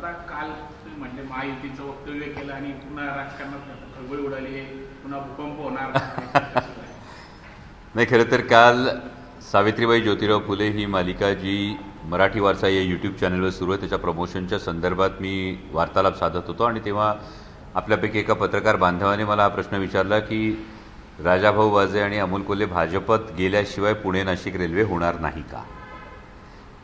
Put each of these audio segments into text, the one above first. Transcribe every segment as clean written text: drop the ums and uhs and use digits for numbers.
आता काल म्हणजे महायुतीचं वक्तव्य केलं आणि पुन्हा राजकारणात खळबळ उडाली, पुन्हा भूकंप होणार नाही, खरं तर काल सावित्रीबाई ज्योतिराव फुले ही मालिका जी मराठी वारसा या यूट्यूब चॅनलवर सुरू आहे त्याच्या प्रमोशनच्या संदर्भात मी वार्तालाप साधत होतो आणि तेव्हा आपल्यापैकी एका पत्रकार बांधवाने मला हा प्रश्न विचारला की राजाभाऊ वाजे आणि अमोल कोल्हे भाजपत गेल्याशिवाय पुणे नाशिक रेल्वे होणार नाही का.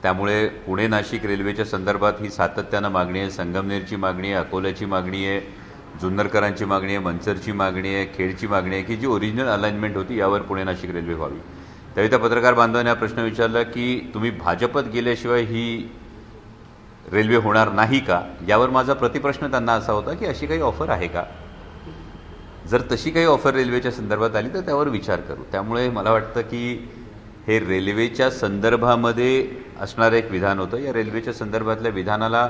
त्यामुळे पुणे नाशिक रेल्वेच्या संदर्भात ही सातत्यानं मागणी आहे. संगमनेरची मागणी आहे, अकोल्याची मागणी आहे, जुन्नरकरांची मागणी आहे, मंचरची मागणी आहे, खेडची मागणी आहे की जी ओरिजिनल अलाइनमेंट होती यावर पुणे नाशिक रेल्वे व्हावी. त्यावेळी त्या पत्रकार बांधवाने हा प्रश्न विचारला की तुम्ही भाजपत गेल्याशिवाय ही रेल्वे होणार नाही का. यावर माझा प्रतिप्रश्न त्यांना असा होता की अशी काही ऑफर आहे का. जर तशी काही ऑफर रेल्वेच्या संदर्भात आली तर त्यावर विचार करू. त्यामुळे मला वाटतं की हे रेल्वेच्या संदर्भामध्ये असणारं एक विधान होतं. या रेल्वेच्या संदर्भातल्या विधानाला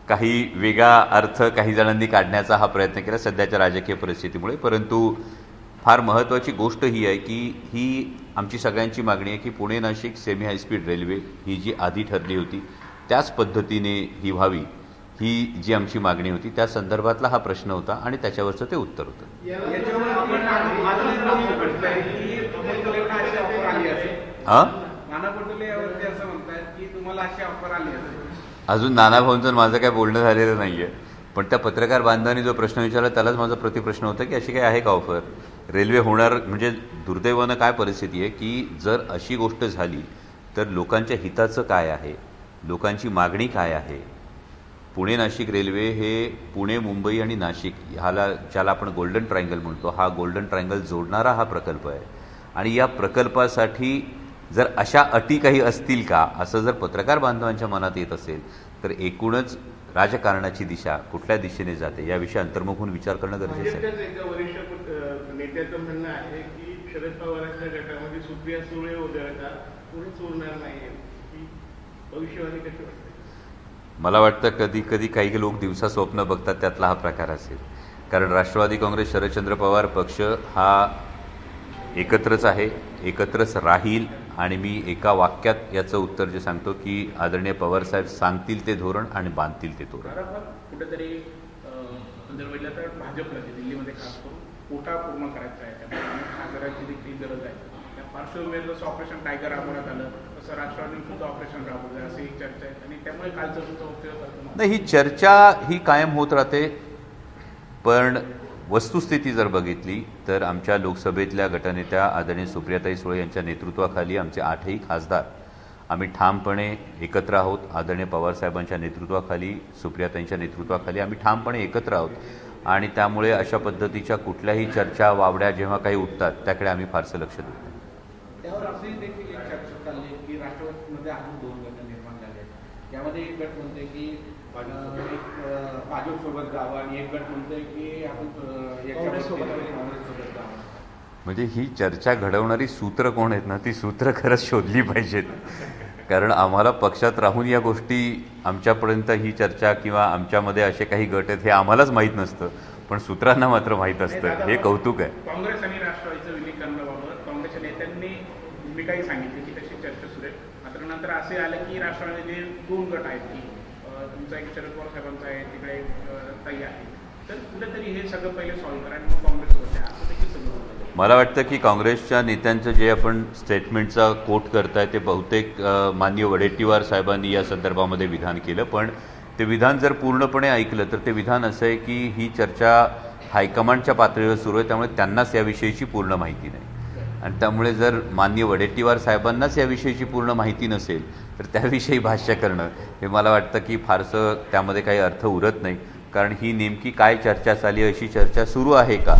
काही वेगळा अर्थ काही जणांनी काढण्याचा हा प्रयत्न केला सध्याच्या राजकीय परिस्थितीमुळे. परंतु फार महत्त्वाची गोष्ट ही आहे की ही आमची सगळ्यांची मागणी आहे की Pune Nashik semi high speed railway ही जी आधी ठरली होती त्याच पद्धतीने ही व्हावी, ही जी आमची मागणी होती त्या संदर्भातला हा प्रश्न होता आणि त्याच्यावरचं ते उत्तर होतं. अजून नाना भाऊंचं माझं काय बोलणं झालेलं नाहीये, पण त्या पत्रकार बांधवांनी जो प्रश्न विचारला त्यालाच माझा प्रतिप्रश्न होता की अशी काही आहे का ऑफर. रेल्वे होणार म्हणजे दुर्दैवानं काय परिस्थिती आहे की जर अशी गोष्ट झाली तर लोकांच्या हिताचं काय आहे, लोकांची मागणी काय आहे. पुणे नाशिक रेल्वे हे पुणे मुंबई आणि नाशिक ह्याला ज्याला आपण गोल्डन ट्रायंगल म्हणतो हा गोल्डन ट्रायंगल जोडणारा हा प्रकल्प आहे. आणि या प्रकल्पासाठी जर अशा अटी काही असतील का असं जर पत्रकार बांधवांच्या मनात येत असेल तर एकूणच राजकारणाची दिशा कुठल्या दिशेने जाते याविषयी अंतर्मुख होऊन विचार करणं गरजेचं आहे. वरिष्ठ नेत्याचं म्हणणं आहे की शरद पवारांच्या गटामध्ये सुप्रिया सुळे वगळता कोणीच उरणार नाही. भविष्यवाणी कशी वाटते. मला वाटतं कधी कधी काही लोक दिवसा स्वप्न बघतात त्यातला हा प्रकार असेल. कारण राष्ट्रवादी काँग्रेस शरदचंद्र पवार पक्ष हा एकत्रच आहे, एकत्रच राहील. आणि मी एका वाक्यात याचं उत्तर जे सांगतो की आदरणीय पवारसाहेब सांगतील ते धोरण आणि बांधतील ते धोरण. कुठेतरी जर बघितलं तर भाजपला दिल्लीमध्ये खास करून कोटा पूर्ण करायचा आहे, त्यामुळे खासदारांची देखील गरज आहे. त्या पार्श्वभूमीवर जसं ऑपरेशन टायगर राबवण्यात आलं तसं राष्ट्रवादी सुद्धा ऑपरेशन राबवलं अशी एक चर्चा आहे आणि त्यामुळे कालचं सुद्धा उपयोग नाही. ही चर्चा ही कायम होत राहते, पण वस्तुस्थिती जर बघितली तर आमच्या लोकसभेतल्या गटनेत्या आदरणीय सुप्रियाताई सुळे यांच्या नेतृत्वाखाली आमचे 8ही खासदार आम्ही ठामपणे एकत्र आहोत. आदरणीय पवारसाहेबांच्या नेतृत्वाखाली, सुप्रियाताईंच्या नेतृत्वाखाली आम्ही ठामपणे एकत्र आहोत. आणि त्यामुळे अशा पद्धतीच्या कुठल्याही चर्चा वावड्या जेव्हा काही उठतात त्याकडे आम्ही फारसं लक्ष देतो. त्यावर अशी देखील एक चर्चा चालली की राष्ट्रवादीमध्ये अजून 2 गट निर्माण झाले आहेत. त्यामध्ये एक गट म्हणते की भाजप सोबत जावं आणि एक गट म्हणतोय की आपण काँग्रेससोबत जावं. म्हणजे ही चर्चा घडवणारी सूत्र कोण आहेत ना, ती सूत्र खरंच शोधली पाहिजेत. कारण आम्हाला पक्षात राहून या गोष्टी आमच्यापर्यंत ही चर्चा किंवा आमच्यामध्ये असे काही गट आहेत हे आम्हालाच माहीत नसतं, पण सूत्रांना मात्र माहीत असतं. हे कौतुक आहे. काँग्रेस आणि राष्ट्रवादीचं विलीकरणाबाबत काँग्रेसच्या नेत्यांनी भूमिकाही सांगितली की तशी चर्चा सुरू आहे. मात्र नंतर असे आले की राष्ट्रवादीचे 2 गट आहेत की तुमचा एक शरद पवार साहेबांचा आहे, तिकडे एक ताई आहे. तर कुठेतरी हे सगळं पहिले सॉल्व्ह करा आणि मग काँग्रेस होते असं देखील सगळं. मला वाटतं की काँग्रेसच्या नेत्यांचं जे आपण स्टेटमेंटचा कोट करताय ते बहुतेक माननीय वडेट्टीवार साहेबांनी या संदर्भामध्ये विधान केलं. पण ते विधान जर पूर्णपणे ऐकलं तर ते विधान असं आहे की ही चर्चा हायकमांडच्या पातळीवर सुरू आहे, त्यामुळे त्यांनाच याविषयीची पूर्ण माहिती नाही. आणि त्यामुळे जर माननीय वडेट्टीवार साहेबांनाच याविषयीची पूर्ण माहिती नसेल तर त्याविषयी भाष्य करणं हे मला वाटतं की फारसं त्यामध्ये काही अर्थ उरत नाही. कारण ही नेमकी काय चर्चा चालली, अशी चर्चा सुरू आहे का,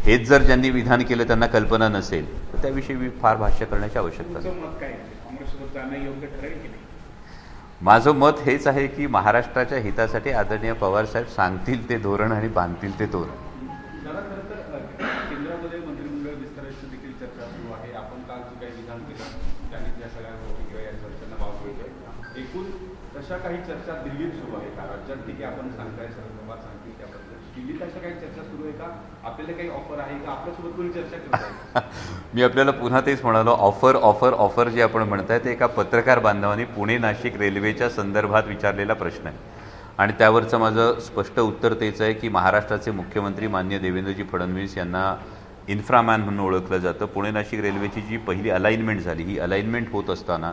हेच जर ज्यांनी विधान केलं त्यांना कल्पना नसेल तर त्याविषयी फार भाष्य करण्याची आवश्यकता नाही. मत काय काँग्रेससोबत जाणं योग्य ठरेल की नाही. माझं मत हेच आहे की महाराष्ट्राच्या हितासाठी आदरणीय पवारसाहेब सांगतील ते धोरण आणि बांधतील ते धोरण. खरं तर केंद्रामध्ये मंत्रिमंडळ विस्ताराची देखील चर्चा सुरू आहे. आपण काल जे काही विधान केलं त्यांनी त्या सगळ्या गोष्टी किंवा या चर्चांना वाव मिळतोय. एकूण तशा काही चर्चा दिल्लीत सुरू आहे का. राज्यात ठीक आहे आपण सांगताय शरद पवार सांगतील त्याबद्दल. दिल्लीत अशा काही चर्चा सुरू आहे का. आपल्याला काही ऑफर आहे का. आपल्यासोबत कोणी चर्चा करत आहे. मी आपल्याला पुन्हा तेच म्हणालो, ऑफर ऑफर ऑफर जे आपण म्हणताय ते एका पत्रकार बांधवांनी पुणे नाशिक रेल्वेच्या संदर्भात विचारलेला प्रश्न आहे. आणि त्यावरचं माझं स्पष्ट उत्तर तेच आहे की महाराष्ट्राचे मुख्यमंत्री माननीय देवेंद्रजी फडणवीस यांना इन्फ्रामॅन म्हणून ओळखलं जातं. पुणे नाशिक रेल्वेची जी पहिली अलाइनमेंट झाली, ही अलाइनमेंट होत असताना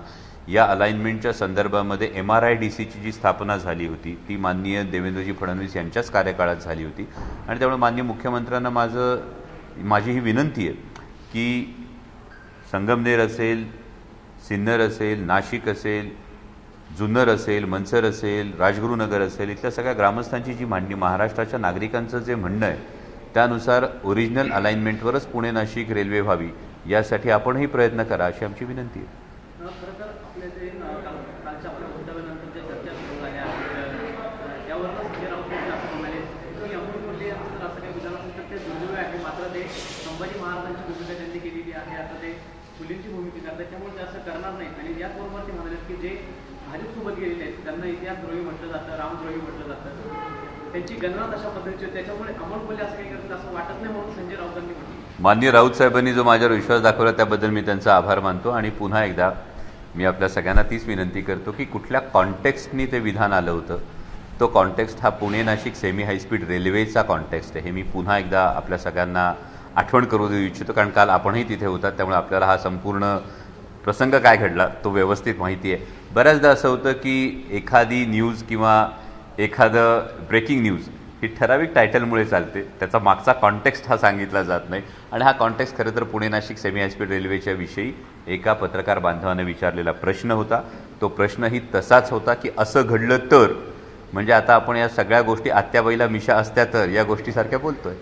या अलाइनमेंटच्या संदर्भामध्ये MRIDCची जी स्थापना झाली होती ती माननीय देवेंद्रजी फडणवीस यांच्याच कार्यकाळात झाली होती. आणि त्यामुळे माननीय मुख्यमंत्र्यांना माझी ही विनंती आहे की संगमनेर असेल, सिन्नर असेल, नाशिक असेल, जुन्नर असेल, मनसर असेल, राजगुरुनगर असेल, इथल्या सगळ्या ग्रामस्थांची जी मांडणी, महाराष्ट्राच्या नागरिकांचं जे म्हणणं आहे त्यानुसार ओरिजिनल अलाइनमेंटवरच पुणे नाशिक रेल्वे व्हावी यासाठी आपणही प्रयत्न करा अशी आमची विनंती आहे. खरं तर आपल्या जे कालच्या आपल्या वक्तव्यानंतर जे चर्चा सुरू झाल्या त्यावरच संजय राऊत असं म्हणाले की अमोल कोल्हे यांचं जर असं काही विधान असेल तर ते दुर्दैव आहे, मात्र ते संभाजी महाराजांची भूमिका त्यांनी केलेली आहे, आता ते मुलींची भूमिका करतात, त्यामुळे ते असं करणार नाहीत. आणि याचबरोबर ते म्हणाले की जे भाजपसोबत गेलेले आहेत त्यांना इतिहासद्रोही म्हटलं जातं, रामद्रोही म्हटलं जातं, त्यांची गणना तशा पद्धतीची होती, त्याच्यामुळे अमोल कोल्हे असं काही करतील असं वाटत नाही म्हणून संजय राऊतांनी म्हटलं. माननीय राऊत साहेबांनी जो माझ्यावर विश्वास दाखवला त्याबद्दल मी त्यांचा आभार मानतो. आणि पुन्हा एकदा मी आपल्या सगळ्यांना तीच विनंती करतो की कुठल्या कॉन्टेक्स्टनी ते विधान आलं होतं, तो कॉन्टेक्स्ट हा पुणे नाशिक सेमी हायस्पीड रेल्वेचा कॉन्टेक्स्ट आहे. हे मी पुन्हा एकदा आपल्या सगळ्यांना आठवण करू देऊ इच्छितो, कारण काल आपणही तिथे होतात, त्यामुळे आपल्याला हा संपूर्ण प्रसंग काय घडला तो व्यवस्थित माहिती आहे. बऱ्याचदा असं होतं की एखादी न्यूज किंवा एखादं ब्रेकिंग न्यूज ही ठराविक टायटलमुळे चालते, त्याचा मागचा कॉन्टेक्स्ट हा सांगितला जात नाही. आणि हा कॉन्टेक्स्ट खरं तर पुणे नाशिक सेमी हायस्पीड रेल्वेच्या विषयी एका पत्रकार बांधवाने विचारलेला प्रश्न होता. तो प्रश्नही तसाच होता की असं घडलं तर, म्हणजे आता आपण या सगळ्या गोष्टी आत्याबाईला मिशा असत्या तर या गोष्टीसारख्या बोलतोय.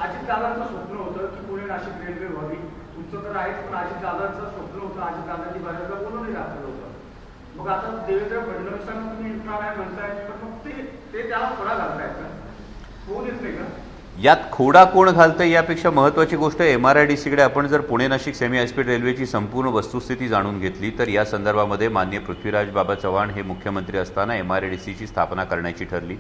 अजितदादांचं स्वप्न होतं की पुणे नाशिक रेल्वे व्हावी, तुमचं तर आहेच, पण अजितदादांचं स्वप्न होतं, अजितदादांनी बऱ्याचदा बोलवलं घातलं होतं. मग आता देवेंद्र फडणवीसांना तुम्ही इन्फ्रामॅन म्हणताय, पण मग ते त्याला खोडा घालतायत का? होऊ देत नाही का? यात खोडा कोण घालतं यापेक्षा महत्त्वाची गोष्ट MRIDCकडे आपण जर पुणे नाशिक सेमी हायस्पीड रेल्वेची संपूर्ण वस्तुस्थिती जाणून घेतली तर या संदर्भामध्ये माननीय पृथ्वीराज बाबा चव्हाण हे मुख्यमंत्री असताना MRIDCची स्थापना करण्याची ठरली.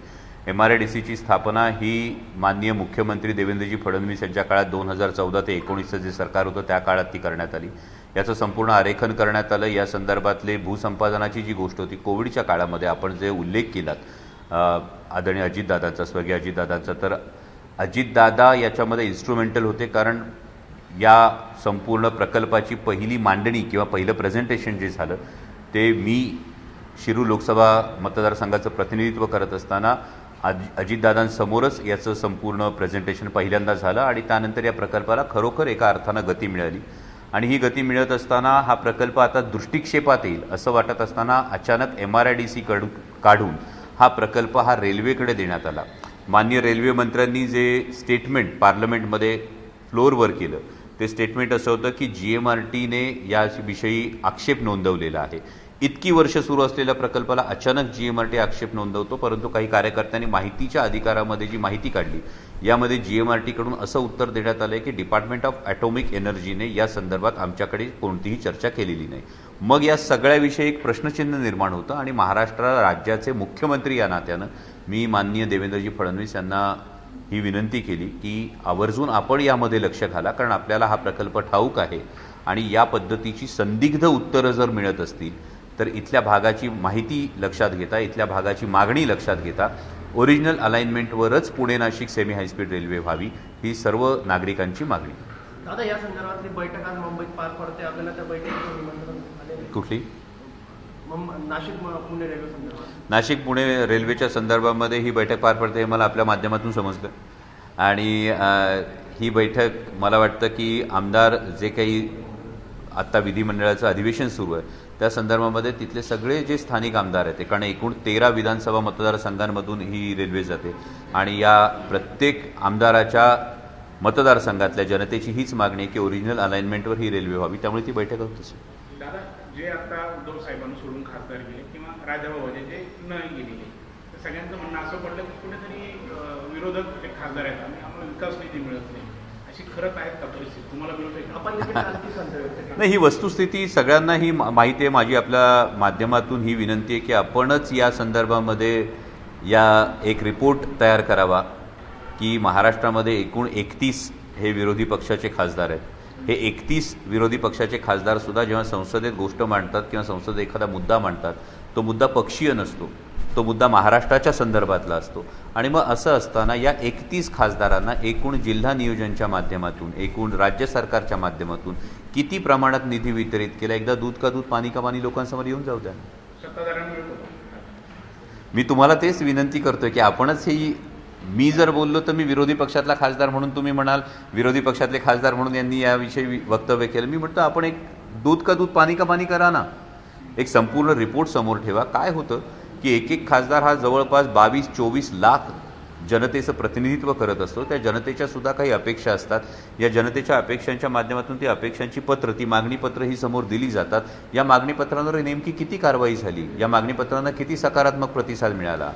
MRIDCची स्थापना ही माननीय मुख्यमंत्री देवेंद्रजी फडणवीस यांच्या काळात 2014 ते 2019 जे सरकार होतं त्या काळात ती करण्यात आली. याचं संपूर्ण आरेखन करण्यात आलं. या संदर्भातले भूसंपादनाची जी गोष्ट होती, कोविडच्या काळामध्ये आपण जे उल्लेख केलात आदरणीय अजितदादांचा, स्वर्गीय अजितदादांचा, तर अजितदादा याच्यामध्ये इन्स्ट्रुमेंटल होते, कारण या संपूर्ण प्रकल्पाची पहिली मांडणी किंवा पहिलं प्रेझेंटेशन जे झालं ते मी शिरूर लोकसभा मतदारसंघाचं प्रतिनिधित्व करत असताना अजितदादांसमोरच याचं संपूर्ण प्रेझेंटेशन पहिल्यांदा झालं. आणि त्यानंतर या प्रकल्पाला खरोखर एका अर्थानं गती मिळाली. आणि ही गती मिळत असताना हा प्रकल्प आता दृष्टिक्षेपात येईल असं वाटत असताना अचानक MRIDC काढून हा प्रकल्प हा रेल्वेकडे देण्यात आला. माननीय रेल्वे मंत्र्यांनी जे स्टेटमेंट पार्लमेंटमध्ये फ्लोअरवर केलं ते स्टेटमेंट असं होतं की GMRTने याविषयी आक्षेप नोंदवलेला आहे. इतकी वर्ष सुरू असलेल्या प्रकल्पाला अचानक GMRT आक्षेप नोंदवतो, परंतु काही कार्यकर्त्यांनी माहितीच्या अधिकारामध्ये जी माहिती काढली यामध्ये GMRTकडून असं उत्तर देण्यात आलं की डिपार्टमेंट ऑफ ॲटॉमिक एनर्जीने या संदर्भात आमच्याकडे कोणतीही चर्चा केलेली नाही. मग या सगळ्याविषयी एक प्रश्नचिन्ह निर्माण होतं. आणि महाराष्ट्र राज्याचे मुख्यमंत्री या नात्यानं मी माननीय देवेंद्रजी फडणवीस यांना ही विनंती केली की आवर्जून आपण यामध्ये लक्ष घाला, कारण आपल्याला हा प्रकल्प ठाऊक आहे. आणि या पद्धतीची संदिग्ध उत्तरं जर मिळत असतील तर इथल्या भागाची माहिती लक्षात घेता, इथल्या भागाची मागणी लक्षात घेता ओरिजिनल अलाइनमेंटवरच Pune Nashik semi high speed railway व्हावी ही सर्व नागरिकांची मागणी. दादा, या संदर्भातली बैठक आज मुंबईत पार पडते, आपल्याला त्या बैठकीचं निमंत्रण आलेलं कुठली? नाशिक पुणे रेल्वे संदर्भात. नाशिक पुणे रेल्वेच्या संदर्भामध्ये ही बैठक पार पडते हे मला आपल्या माध्यमातून समजलं. आणि ही बैठक मला वाटतं की आमदार जे काही आत्ता विधिमंडळाचं अधिवेशन सुरू आहे त्या संदर्भामध्ये तिथले सगळे जे स्थानिक आमदार आहेत, कारण एकूण 13 विधानसभा मतदारसंघांमधून ही रेल्वे जाते आणि या प्रत्येक आमदाराच्या मतदारसंघातल्या जनतेची हीच मागणी आहे की ओरिजिनल अलाइनमेंटवर ही रेल्वे व्हावी, त्यामुळे ती बैठक होत असेल. दादा, जे आता उद्धव साहेबांना सोडून खासदार गेले किंवा राजाभाऊ जे न गेलेले, तर सगळ्यांचं म्हणणं असं पडलं की कुठेतरी विरोधक जे खासदार आहेत आणि आम्हाला विकास निधी मिळत नाही, अशी खरंच आहेत का परिस्थिती? तुम्हाला मिळत आहे? आपण नाही, ही वस्तुस्थिती सगळ्यांना ही माहिती आहे. माझी आपल्या माध्यमातून ही विनंती आहे की आपणच या संदर्भामध्ये एक रिपोर्ट तयार करावा की महाराष्ट्रामध्ये एकूण 31 हे विरोधी पक्षाचे खासदार आहेत. हे 31 विरोधी पक्षाचे खासदार सुद्धा जेव्हा संसदेत गोष्ट मांडतात किंवा संसदेत एखादा मुद्दा मांडतात, तो मुद्दा पक्षीय नसतो, तो मुद्दा महाराष्ट्राच्या संदर्भातला असतो. आणि मग असं असताना या 31 खासदारांना एकूण जिल्हा नियोजनच्या माध्यमातून, एकूण राज्य सरकारच्या माध्यमातून किती प्रमाणात निधी वितरित केला, एकदा दूध का दूध पाणी का पाणी लोकांसमोर येऊन जाऊ द्या. सत्ताधाऱ्यांना मिळतो. मी तुम्हाला तेच विनंती करतोय की आपणच ही, मी जर बोललो तर मी विरोधी पक्षातला खासदार म्हणून, तुम्ही म्हणाल विरोधी पक्षातले खासदार म्हणून यांनी याविषयी वक्तव्य केलं. मी म्हणतो आपण एक दूध का दूध पाणी का पाणी करा ना, एक संपूर्ण रिपोर्ट समोर ठेवा. काय होतं की एक एक खासदार हा जवळपास 22-24 लाख जनतेचं प्रतिनिधित्व करत असतो. त्या जनतेच्या सुद्धा काही अपेक्षा असतात. या जनतेच्या अपेक्षांच्या माध्यमातून ती अपेक्षांची पत्र, ती मागणीपत्र ही समोर दिली जातात. या मागणीपत्रांवर नेमकी किती कारवाई झाली, या मागणीपत्रांना किती सकारात्मक प्रतिसाद मिळाला,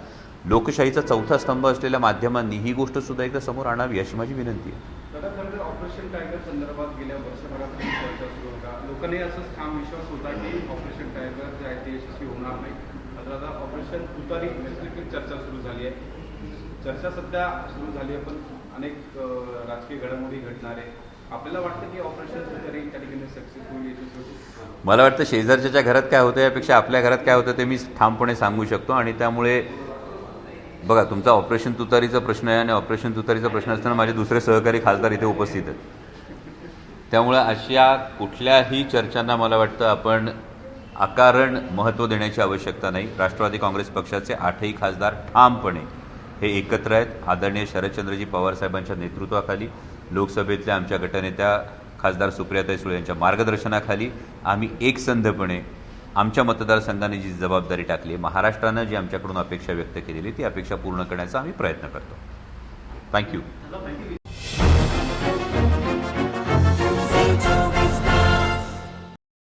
लोकशाहीचा चौथा स्तंभ असलेल्या माध्यमांनी ही गोष्ट सुद्धा एकदा समोर आणावी अशी माझी विनंती आहे. दादा, खरं तर ऑपरेशन टायगर संदर्भात गेल्या वर्षभरापासून चर्चा सुरू होता. लोकांनी असंच ठाम विश्वास होता की ऑपरेशन टायगर जे आहे ते यशस्वी होणार नाही. मात्र आता ऑपरेशन तुतारी देखील चर्चा सुरू झाली आहे. चर्चा सध्या सुरू झाली आहे, पण अनेक राजकीय घडामोडी घडणार आहे. आपल्याला वाटतं की ऑपरेशन तुतारी त्या ठिकाणी सक्सेसफुल यशस्वी होईल? मला वाटतं शेजारच्या घरात काय होतं यापेक्षा आपल्या घरात काय होतं ते मी ठामपणे सांगू शकतो. आणि त्यामुळे बघा, तुमचा ऑपरेशन तुतारीचा प्रश्न आहे आणि ऑपरेशन तुतारीचा प्रश्न असताना माझे दुसरे सहकारी खासदार इथे उपस्थित आहेत. त्यामुळे अशा कुठल्याही चर्चांना मला वाटतं आपण अकारण महत्त्व देण्याची आवश्यकता नाही. राष्ट्रवादी काँग्रेस पक्षाचे 8ही खासदार ठामपणे हे एकत्र आहेत. आदरणीय शरदचंद्रजी पवार साहेबांच्या नेतृत्वाखाली, लोकसभेतल्या आमच्या गटनेत्या खासदार सुप्रियाताई सुळे यांच्या मार्गदर्शनाखाली आम्ही एकसंधपणे आमच्या मतदारसंघाने जी जबाबदारी टाकली आहे, महाराष्ट्रानं जी आमच्याकडून अपेक्षा व्यक्त केलेली ती अपेक्षा पूर्ण करण्याचा आम्ही प्रयत्न करतो. थँक्यू.